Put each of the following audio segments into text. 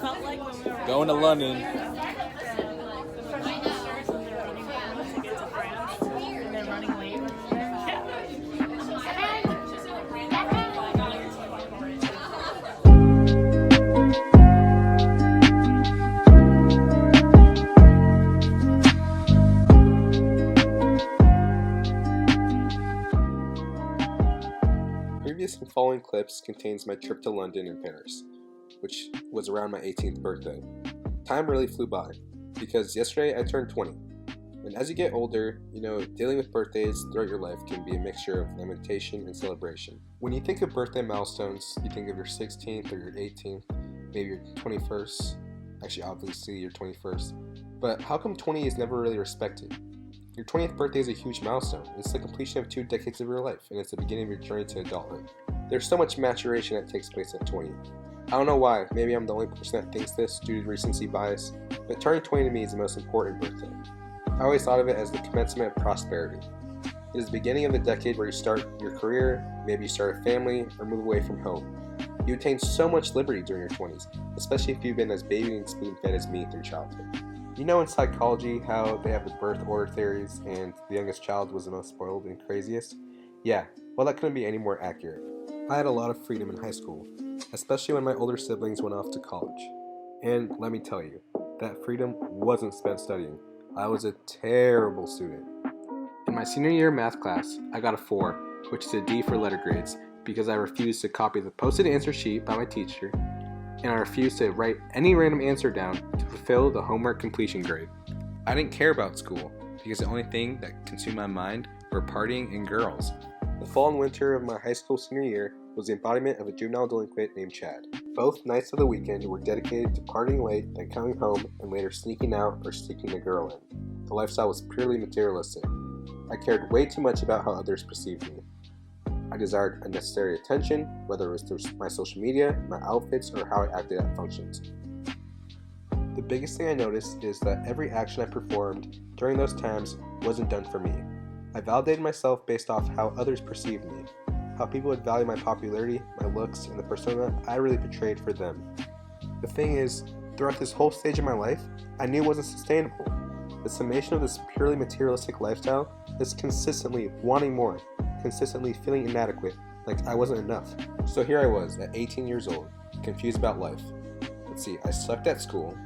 Going to London. Previous and following clips contains my trip to London and Paris, which was around my 18th birthday. Time really flew by, because yesterday I turned 20. And as you get older, dealing with birthdays throughout your life can be a mixture of lamentation and celebration. When you think of birthday milestones, you think of your 16th or your 18th, maybe your 21st. Actually, obviously your 21st. But how come 20 is never really respected? Your 20th birthday is a huge milestone. It's the completion of 2 decades of your life, and it's the beginning of your journey to adulthood. There's so much maturation that takes place at 20. I don't know why, maybe I'm the only person that thinks this due to recency bias, but turning 20 to me is the most important birthday. I always thought of it as the commencement of prosperity. It is the beginning of the decade where you start your career, maybe you start a family, or move away from home. You attain so much liberty during your 20s, especially if you've been as baby and spoon-fed as me through childhood. You know in psychology how they have the birth order theories and the youngest child was the most spoiled and craziest? Yeah, well that couldn't be any more accurate. I had a lot of freedom in high school, especially when my older siblings went off to college. And let me tell you, that freedom wasn't spent studying. I was a terrible student. In my senior year math class, I got a 4, which is a D for letter grades, because I refused to copy the posted answer sheet by my teacher, and I refused to write any random answer down to fulfill the homework completion grade. I didn't care about school, because the only thing that consumed my mind were partying and girls. The fall and winter of my high school senior year was the embodiment of a juvenile delinquent named Chad. Both nights of the weekend were dedicated to partying late, then coming home, and later sneaking out or sneaking a girl in. The lifestyle was purely materialistic. I cared way too much about how others perceived me. I desired unnecessary attention, whether it was through my social media, my outfits, or how I acted at functions. The biggest thing I noticed is that every action I performed during those times wasn't done for me. I validated myself based off how others perceived me, how people would value my popularity, my looks, and the persona I really portrayed for them. The thing is, throughout this whole stage of my life, I knew it wasn't sustainable. The summation of this purely materialistic lifestyle is consistently wanting more, consistently feeling inadequate, like I wasn't enough. So here I was, at 18 years old, confused about life. Let's see, I sucked at school,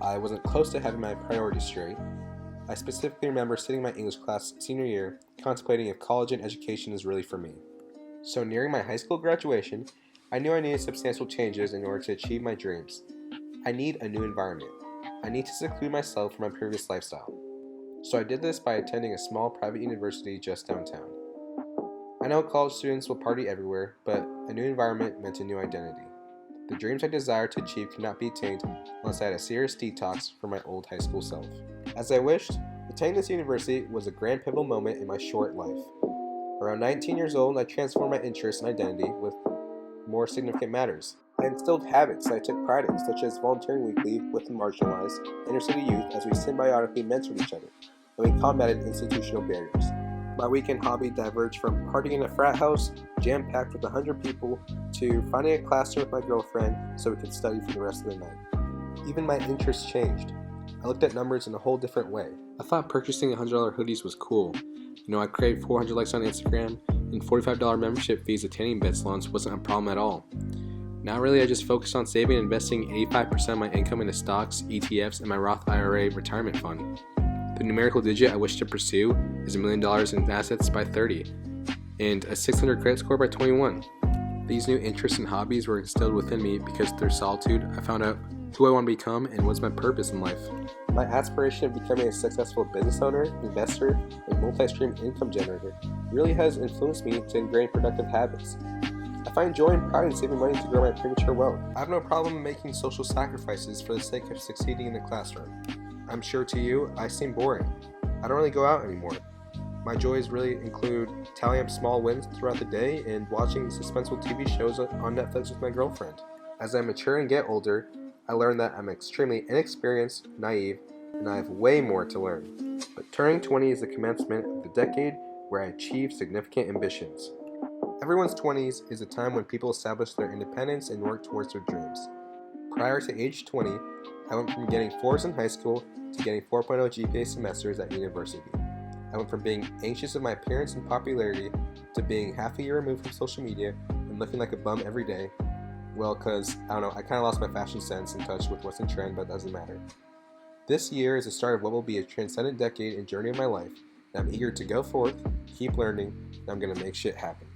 I wasn't close to having my priorities straight. I specifically remember sitting in my English class senior year, contemplating if college and education is really for me. So nearing my high school graduation, I knew I needed substantial changes in order to achieve my dreams. I need a new environment. I need to seclude myself from my previous lifestyle. So I did this by attending a small private university just downtown. I know college students will party everywhere, but a new environment meant a new identity. The dreams I desired to achieve could not be attained unless I had a serious detox from my old high school self. As I wished, attending this university was a grand pivotal moment in my short life. Around 19 years old, I transformed my interests and identity with more significant matters. I instilled habits that I took pride in, such as volunteering weekly with the marginalized, inner city youth as we symbiotically mentored each other, and we combated institutional barriers. My weekend hobby diverged from partying in a frat house, jam-packed with 100 people, to finding a classroom with my girlfriend so we could study for the rest of the night. Even my interests changed. I looked at numbers in a whole different way. I thought purchasing $100 hoodies was cool. I craved 400 likes on Instagram, and $45 membership fees at tanning bed salons wasn't a problem at all. Now really I just focused on saving and investing 85% of my income into stocks, ETFs, and my Roth IRA retirement fund. The numerical digit I wish to pursue is $1 million in assets by 30, and a 600 credit score by 21. These new interests and hobbies were instilled within me because through solitude I found out who I want to become and what's my purpose in life. My aspiration of becoming a successful business owner, investor, and multi-stream income generator really has influenced me to ingrain productive habits. I find joy and pride in saving money to grow my premature wealth. I have no problem making social sacrifices for the sake of succeeding in the classroom. I'm sure to you, I seem boring. I don't really go out anymore. My joys really include tallying up small wins throughout the day and watching suspenseful TV shows on Netflix with my girlfriend. As I mature and get older, I learned that I'm extremely inexperienced, naive, and I have way more to learn. But turning 20 is the commencement of the decade where I achieve significant ambitions. Everyone's 20s is a time when people establish their independence and work towards their dreams. Prior to age 20, I went from getting 4s in high school to getting 4.0 GPA semesters at university. I went from being anxious of my appearance and popularity to being half a year removed from social media and looking like a bum every day. Well, cause, I don't know, I kind of lost my fashion sense and touch with what's in trend, but it doesn't matter. This year is the start of what will be a transcendent decade and journey of my life, and I'm eager to go forth, keep learning, and I'm gonna make shit happen.